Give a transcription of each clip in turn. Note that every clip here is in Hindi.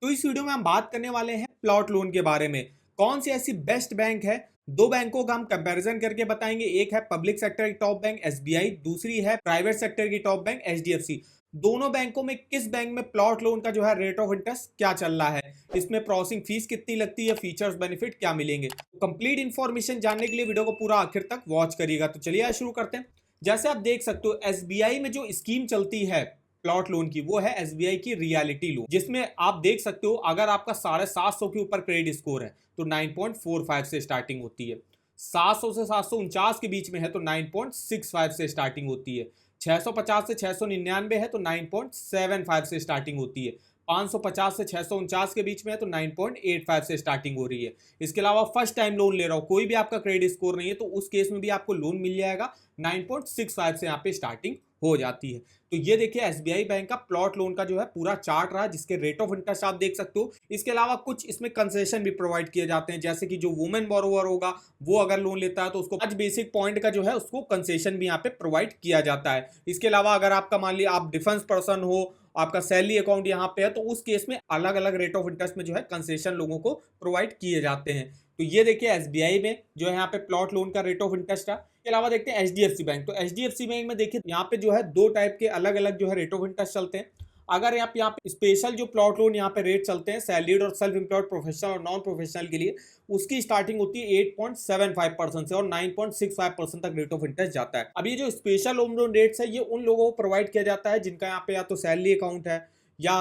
तो इस वीडियो में हम बात करने वाले हैं प्लॉट लोन के बारे में। कौन सी ऐसी बेस्ट बैंक है, दो बैंकों का हम कंपैरिजन करके बताएंगे। एक है पब्लिक सेक्टर की टॉप बैंक एसबीआई, दूसरी है प्राइवेट सेक्टर की टॉप बैंक एचडीएफसी। दोनों बैंकों में किस बैंक में प्लॉट लोन का जो है रेट ऑफ इंटरेस्ट क्या चल रहा है, इसमें प्रोसेसिंग फीस कितनी लगती है, फीचर्स बेनिफिट क्या मिलेंगे। कंप्लीट इन्फॉर्मेशन जानने के लिए वीडियो को पूरा आखिर तक वॉच करिएगा। तो चलिए शुरू करते हैं। जैसे आप देख सकते हो एसबीआई में जो स्कीम चलती है प्लॉट लोन की, वो है एसबीआई की रियलिटी लोन, जिसमें आप देख सकते हो अगर आपका 750 के ऊपर क्रेडिट स्कोर है तो 9.45 से स्टार्टिंग होती है। 700 से 749 के बीच में है तो 9.65 से स्टार्टिंग होती है। 650 से 699 है तो 9.75 से स्टार्टिंग होती है। 550 से 649 के बीच में है तो 9.85 से स्टार्टिंग हो रही है। इसके अलावा फर्स्ट टाइम लोन ले रहा हो, कोई भी आपका क्रेडिट स्कोर नहीं है, तो उस केस में भी आपको लोन मिल जाएगा। 9.65 से यहाँ पे स्टार्टिंग हो जाती है। तो ये देखिए एसबीआई बैंक का प्लॉट लोन का जो है पूरा चार्ट रहा, जिसके रेट ऑफ इंटरेस्ट आप देख सकते हो। इसके अलावा कुछ इसमें कंसेशन भी प्रोवाइड किए जाते हैं, जैसे कि जो वुमेन बोरोवर होगा वो अगर लोन लेता है तो उसको 5 बेसिक पॉइंट का जो है उसको कंसेशन भी यहाँ पे प्रोवाइड किया जाता है। इसके अलावा अगर आपका मान लिया आप डिफेंस पर्सन हो, आपका सैलरी अकाउंट यहाँ पे है, तो उस केस में अलग अलग रेट ऑफ इंटरेस्ट में जो है कंसेशन लोगों को प्रोवाइड किए जाते हैं। तो ये देखिए एसबीआई में जो है यहाँ पे प्लॉट लोन का रेट ऑफ इंटरेस्ट है। इसके अलावा देखते हैं एचडीएफसी बैंक। तो एचडीएफसी बैंक में देखिए यहाँ पे जो है दो टाइप के अलग अलग जो है रेट ऑफ इंटरेस्ट चलते हैं। अगर आप यहाँ पे स्पेशल जो प्लॉट लोन यहाँ पे रेट चलते हैं सैलरीड और सेल्फ एम्प्लॉयड प्रोफेशनल और नॉन प्रोफेशनल के लिए, उसकी स्टार्टिंग होती है 8.75% से और 9.65% तक रेट ऑफ इंटरेस्ट जाता है। अब ये जो स्पेशल होम लोन रेट्स है ये उन लोगों को प्रोवाइड किया जाता है जिनका यहाँ पे या तो सैलरी अकाउंट है या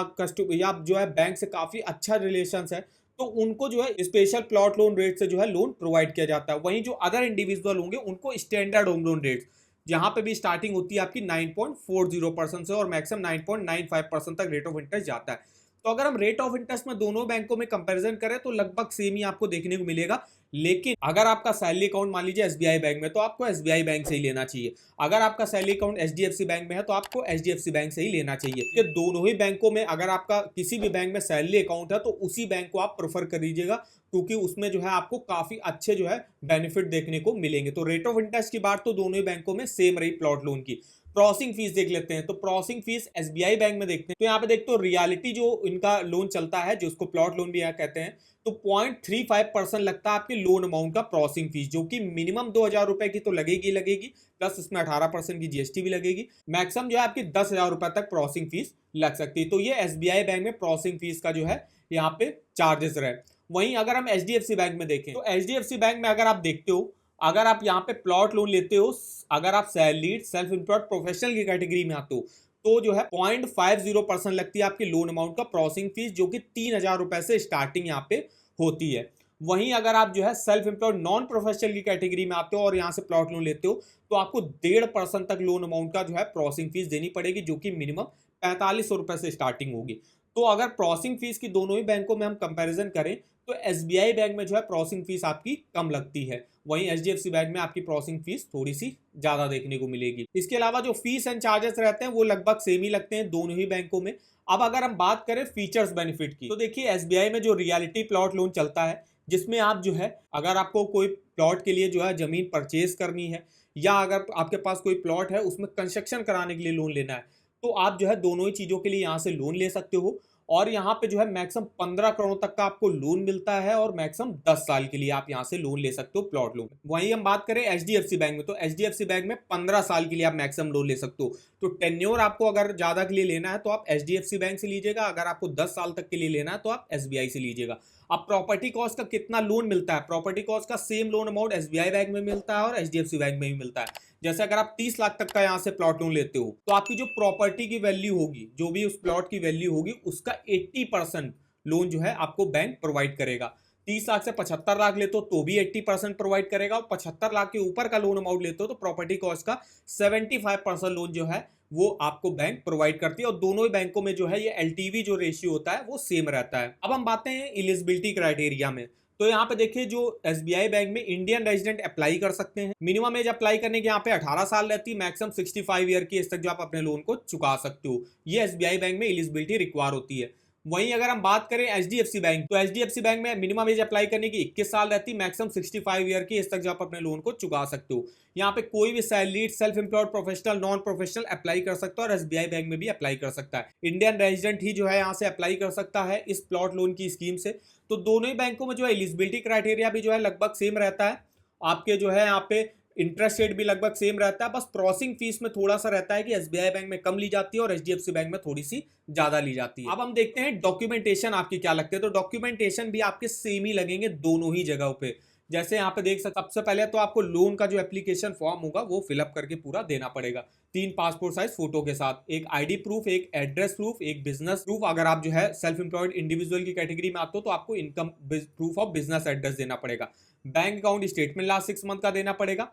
या जो है बैंक से काफी अच्छा रिलेशन है, तो उनको जो है स्पेशल प्लॉट लोन रेट से जो है लोन प्रोवाइड किया जाता है। वहीं जो अदर इंडिविजुअल होंगे उनको स्टैंडर्ड होम लोन रेट, जहां पे भी स्टार्टिंग होती है आपकी 9.40% से और मैक्सिमम 9.95% तक रेट ऑफ इंटरेस्ट जाता है। तो अगर हम रेट ऑफ इंटरेस्ट में दोनों बैंकों में कंपैरिजन करें तो लगभग सेम ही आपको देखने को मिलेगा। लेकिन अगर आपका सैलरी अकाउंट मान लीजिए एसबीआई बैंक में, तो आपको एसबीआई बैंक से ही लेना चाहिए। अगर आपका सैलरी अकाउंट एचडीएफसी बैंक में है तो आपको एचडीएफसी बैंक से ही लेना चाहिए। कि दोनों ही बैंकों में अगर आपका किसी भी बैंक में सैलरी अकाउंट है तो उसी बैंक को आप प्रेफर कर लीजिएगा, क्योंकि उसमें जो है आपको काफी अच्छे जो है बेनिफिट देखने को मिलेंगे। तो रेट ऑफ इंटरेस्ट की बात तो दोनों ही बैंकों में सेम रही प्लॉट लोन की। प्रोसेसिंग फीस देख लेते हैं। तो प्रोसेसिंग फीस एसबीआई बैंक में देखते हैं तो यहाँ पे देखते हो रियलिटी जो इनका लोन चलता है, जो उसको प्लॉट लोन भी यहाँ कहते हैं, तो 0.35% लगता है आपके लोन अमाउंट का प्रोसेसिंग फीस, जो कि मिनिमम 2,000 रुपए की तो लगेगी लगेगी, प्लस इसमें 18% की जीएसटी भी लगेगी। मैक्सिमम जो है आपकी 10,000 रुपए तक प्रोसेसिंग फीस लग सकती है। तो ये एसबीआई बैंक में प्रोसेसिंग फीस का जो है यहाँ पे चार्जेस रहे। वहीं अगर हम एचडीएफसी बैंक में देखें तो एचडीएफसी बैंक में अगर आप देखते हो, अगर आप यहाँ पे प्लॉट लोन लेते हो, अगर आप सैलरीड सेल्फ एम्प्लॉयड प्रोफेशनल की कैटेगरी में आते हो, तो जो है 0.50% लगती है आपकी लोन अमाउंट का प्रोसेसिंग फीस, जो कि 3,000 रुपए से स्टार्टिंग यहाँ पे होती है। वहीं अगर आप जो है सेल्फ एम्प्लॉयड नॉन प्रोफेशनल की कैटेगरी में आते हो और यहाँ से प्लॉट लोन लेते हो, तो आपको 1.5% तक लोन अमाउंट का जो है प्रोसेसिंग फीस देनी पड़ेगी, जो कि मिनिमम 4500 रुपए से स्टार्टिंग होगी। तो अगर प्रोसेसिंग फीस की दोनों ही बैंकों में हम कंपैरिजन करें तो एसबीआई बैंक में जो है प्रोसेसिंग फीस आपकी कम लगती है, वहीं एचडीएफसी बैंक में आपकी प्रोसेसिंग फीस थोड़ी सी ज्यादा देखने को मिलेगी। इसके अलावा जो फीस एंड चार्जेस रहते हैं वो लगभग सेम ही लगते हैं दोनों ही बैंकों में। अब अगर हम बात करें फीचर्स बेनिफिट की, तो देखिए एसबीआई में जो रियलिटी प्लॉट लोन चलता है, जिसमें आप जो है अगर आपको कोई प्लॉट के लिए जो है जमीन परचेज करनी है, या अगर आपके पास कोई प्लॉट है उसमें कंस्ट्रक्शन कराने के लिए लोन लेना है, तो आप जो है दोनों ही चीजों के लिए यहाँ से लोन ले सकते हो। और यहाँ पे जो है मैक्सिमम 15 करोड़ तक का आपको लोन मिलता है और मैक्सिमम 10 साल के लिए आप यहाँ से लोन ले सकते हो प्लॉट लोन। वहीं हम बात करें एचडीएफसी बैंक में, तो एचडीएफसी बैंक में 15 साल के लिए आप मैक्सिमम लोन ले सकते हो। तो टेन्योर आपको अगर ज्यादा के लिए लेना है तो आप एचडीएफसी बैंक से लीजिएगा, अगर आपको 10 साल तक के लिए लेना है तो आप एसबीआई से लीजिएगा। अब प्रॉपर्टी कॉस्ट का कितना लोन मिलता है, प्रॉपर्टी कॉस्ट का same loan amount SBI bank में मिलता है और एचडीएफसी बैंक में भी मिलता है। जैसे अगर आप 30 लाख तक का यहाँ से प्लॉट लोन लेते हो, तो आपकी जो प्रॉपर्टी की वैल्यू होगी, जो भी उस प्लॉट की वैल्यू होगी, उसका 80% लोन जो है आपको बैंक प्रोवाइड करेगा। 30 लाख से 75 लाख लेते हो तो भी 80% प्रोवाइड करेगा, और 75 लाख के ऊपर का लोन अमाउंट लेते हो तो प्रॉपर्टी कॉस्ट का 75% लोन जो है वो आपको बैंक प्रोवाइड करती है। और दोनों ही बैंकों में जो है ये एलटीवी जो रेशियो होता है वो सेम रहता है। अब हम बातें हैं एलिजिबिलिटी क्राइटेरिया में, तो यहाँ पे देखिए जो एसबीआई बैंक में इंडियन रेजिडेंट अप्लाई कर सकते हैं। मिनिमम एज अप्लाई करने की यहाँ पे 18 साल रहती है, मैक्सिमम 65 ईयर की एज तक जो आप अपने लोन को चुका सकते हो। ये एसबीआई बैंक में एलिजिबिलिटी रिक्वायर होती है। वहीं अगर हम बात करें एचडीएफसी बैंक, तो एचडीएफसी बैंक में मिनिमम एज अप्लाई करने की 21 साल रहती है, मैक्सिमम 65 ईयर की एज तक आप अपने लोन को चुका सकते हो। यहाँ पे कोई भी salaried, self employed, professional, non professional apply कर सकता है और एसबीआई बैंक में भी अप्लाई कर सकता है। इंडियन रेजिडेंट ही जो है यहाँ से अप्लाई कर सकता है इस प्लॉट लोन की स्कीम से। तो दोनों ही बैंकों में जो है एलिजिबिलिटी क्राइटेरिया भी जो है लगभग सेम रहता है। आपके जो है यहाँ पे इंटरेस्ट रेट भी लगभग सेम रहता है, बस प्रोसेसिंग फीस में थोड़ा सा रहता है कि एसबीआई बैंक में कम ली जाती है और एचडीएफसी बैंक में थोड़ी सी ज्यादा ली जाती है। अब हम देखते हैं डॉक्यूमेंटेशन आपकी क्या लगते हैं। तो डॉक्यूमेंटेशन भी आपके सेम ही लगेंगे दोनों ही जगहों पे। जैसे यहाँ पे देख सकते, सबसे पहले तो आपको लोन का जो एप्लीकेशन फॉर्म होगा वो फिलअप करके पूरा देना पड़ेगा 3 पासपोर्ट साइज फोटो के साथ, एक आईडी प्रूफ, एक एड्रेस प्रूफ, एक बिजनेस प्रूफ। अगर आप जो है सेल्फ एम्प्लॉयड इंडिविजुअल की कैटेगरी में आते हो तो आपको income proof of business address देना पड़ेगा। Bank account statement last 6 month का देना पड़ेगा।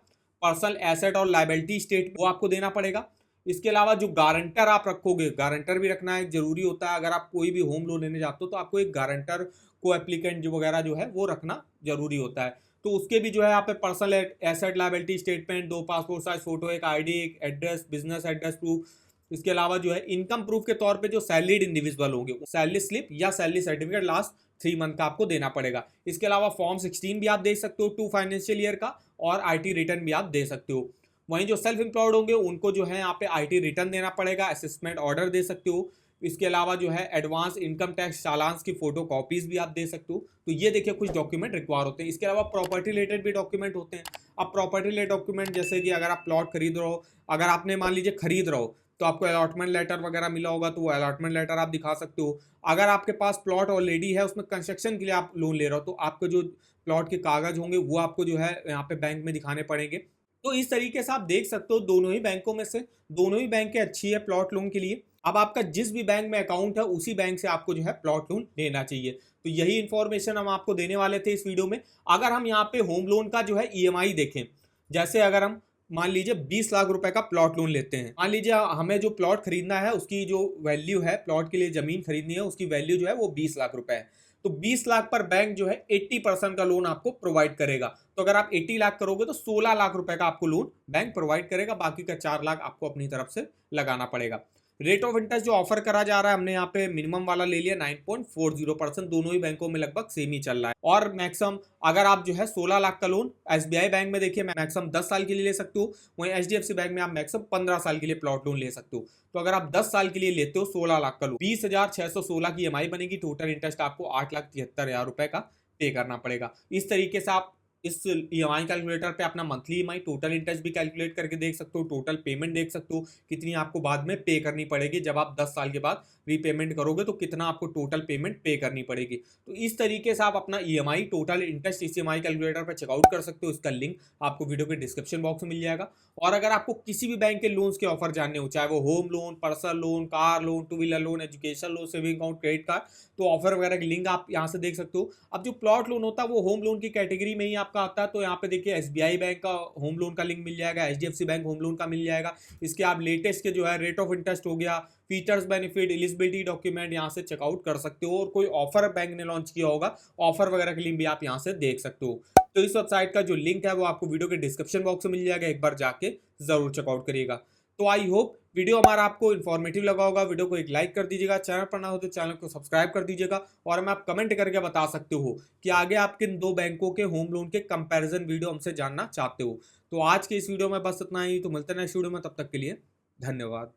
पर्सनल एसेट और लायबिलिटी स्टेट वो आपको देना पड़ेगा। इसके अलावा जो गारंटर आप रखोगे, गारंटर भी रखना है जरूरी होता है। अगर आप कोई भी होम लोन लेने जाते हो तो आपको एक गारंटर को एप्लीकेंट जो वगैरह जो है वो रखना जरूरी होता है। तो उसके भी जो है यहाँ पे personal asset liability statement, 2 passport size photo, एक आईडी, एक एड्रेस, बिजनेस एड्रेस प्रूफ। इसके अलावा जो है इनकम प्रूफ के तौर पे जो सैलरीड इंडिविजुअल होंगे सैलरी स्लिप या सैलरी सर्टिफिकेट लास्ट 3 मंथ का आपको देना पड़ेगा। इसके अलावा फॉर्म 16 भी आप दे सकते हो 2 फाइनेंशियल ईयर का, और आईटी रिटर्न भी आप दे सकते हो। वहीं जो सेल्फ एम्प्लॉयड होंगे उनको जो है यहाँ पे आईटी रिटर्न देना पड़ेगा, असेसमेंट ऑर्डर दे सकते हो। इसके अलावा जो है एडवांस इनकम टैक्स चालान्स की फोटो कॉपीज भी आप दे सकते हो। तो ये देखिए कुछ डॉक्यूमेंट रिक्वायर होते हैं। इसके अलावा प्रॉपर्टी रिलेटेड भी डॉक्यूमेंट होते हैं। अब प्रॉपर्टी रिलेटेड डॉक्यूमेंट जैसे कि अगर आप प्लॉट खरीद रहे हो, अगर आपने मान लीजिए खरीद रहे हो तो आपको अलॉटमेंट लेटर वगैरह मिला होगा तो वो अलॉटमेंट लेटर आप दिखा सकते हो। अगर आपके पास प्लॉट ऑलरेडी है, उसमें कंस्ट्रक्शन के लिए आप लोन ले रहे हो, तो आपके जो प्लॉट के कागज होंगे वो आपको जो है यहाँ पे बैंक में दिखाने पड़ेंगे। तो इस तरीके से आप देख सकते हो दोनों ही बैंकों में से दोनों ही बैंक अच्छी है प्लॉट लोन के लिए। अब आपका जिस भी बैंक में अकाउंट है उसी बैंक से आपको जो है प्लॉट लोन लेना चाहिए। तो यही इंफॉर्मेशन हम आपको देने वाले थे इस वीडियो में। अगर हम यहाँ पे होम लोन का जो है ईएमआई देखें, जैसे अगर हम मान लीजिए 20 लाख रुपए का प्लॉट लोन लेते हैं, मान लीजिए हमें जो प्लॉट खरीदना है उसकी जो वैल्यू है, प्लॉट के लिए जमीन खरीदनी है उसकी वैल्यू जो है वो 20 लाख रुपए है। तो 20 लाख पर बैंक जो है 80% का लोन आपको प्रोवाइड करेगा। तो अगर आप 80 लाख करोगे तो 16 लाख रुपए का आपको लोन बैंक प्रोवाइड करेगा, बाकी का 4 लाख आपको अपनी तरफ से लगाना पड़ेगा। रेट ऑफ इंटरेस्ट जो ऑफर करा जा रहा है, हमने यहाँ पे मिनिमम वाला ले लिया 9.40%, दोनों ही बैंकों में लगभग सेम ही चल रहा है। और मैक्सिमम अगर आप जो है 16 लाख का लोन एसबीआई बैंक में देखिए मैक्सिमम 10 साल के लिए ले सकते हो, वहीं एचडीएफसी बैंक में आप मैक्सिमम 15 साल के लिए प्लॉट लोन ले सकते हो। तो अगर आप 10 साल के लिए लेते हो 16 लाख का लोन, 20,616 की ईएमआई बनेगी, टोटल इंटरेस्ट आपको 8,73,000 रुपए का पे करना पड़ेगा। इस तरीके से आप इस ईएमआई कैलकुलेटर पे अपना मंथली ईएमआई, टोटल इंटरेस्ट भी कैलकुलेट करके देख सकते हो, टोटल पेमेंट देख सकते हो कितनी आपको बाद में पे करनी पड़ेगी। जब आप 10 साल के बाद रीपेमेंट करोगे तो कितना आपको टोटल पेमेंट पे करनी पड़ेगी। तो इस तरीके से आप अपना ईएमआई, टोटल इंटरेस्ट इस ईएमआई कैलकुलेटर पर चेकआउट कर सकते हो। इसका लिंक आपको वीडियो के डिस्क्रिप्शन बॉक्स में मिल जाएगा। और अगर आपको किसी भी बैंक के लोन्स के ऑफर जानने हो, चाहे वो home loan, personal loan, car loan, 2 wheeler loan, education loan, saving account, credit card, तो ऑफर वगैरह की लिंक आप यहाँ से देख सकते हो। अब जो प्लॉट लोन होता है वो होम लोन की कैटेगरी में ही आपका आता है। तो यहाँ पे देखिए एसबीआई बैंक का होम लोन का लिंक मिल जाएगा, एचडीएफसी बैंक होम लोन का मिल जाएगा। इसके आप लेटेस्ट के जो है रेट ऑफ इंटरेस्ट हो गया, फीचर्स, बेनिफिट, एलिजिबिलिटी डॉक्यूमेंट यहाँ से चेकआउट कर सकते हो। और कोई ऑफर बैंक ने लॉन्च किया होगा, ऑफर वगैरह की लिंक भी आप यहाँ से देख सकते हो। तो इस वेबसाइट का जो लिंक है वो आपको वीडियो के डिस्क्रिप्शन बॉक्स में मिल जाएगा, एक बार जाके जरूर चेकआउट करिएगा। तो आई होप वीडियो हमारा आपको इन्फॉर्मेटिव लगा होगा। वीडियो को एक लाइक कर दीजिएगा, चैनल पर ना हो तो चैनल को सब्सक्राइब कर दीजिएगा। और हमें आप कमेंट करके बता सकते हो कि आगे आप किन 2 बैंकों के होम लोन के कंपैरिजन वीडियो हमसे जानना चाहते हो। तो आज के इस वीडियो में बस इतना ही, तो मिलते हैं नेक्स्ट वीडियो में, तब तक के लिए धन्यवाद।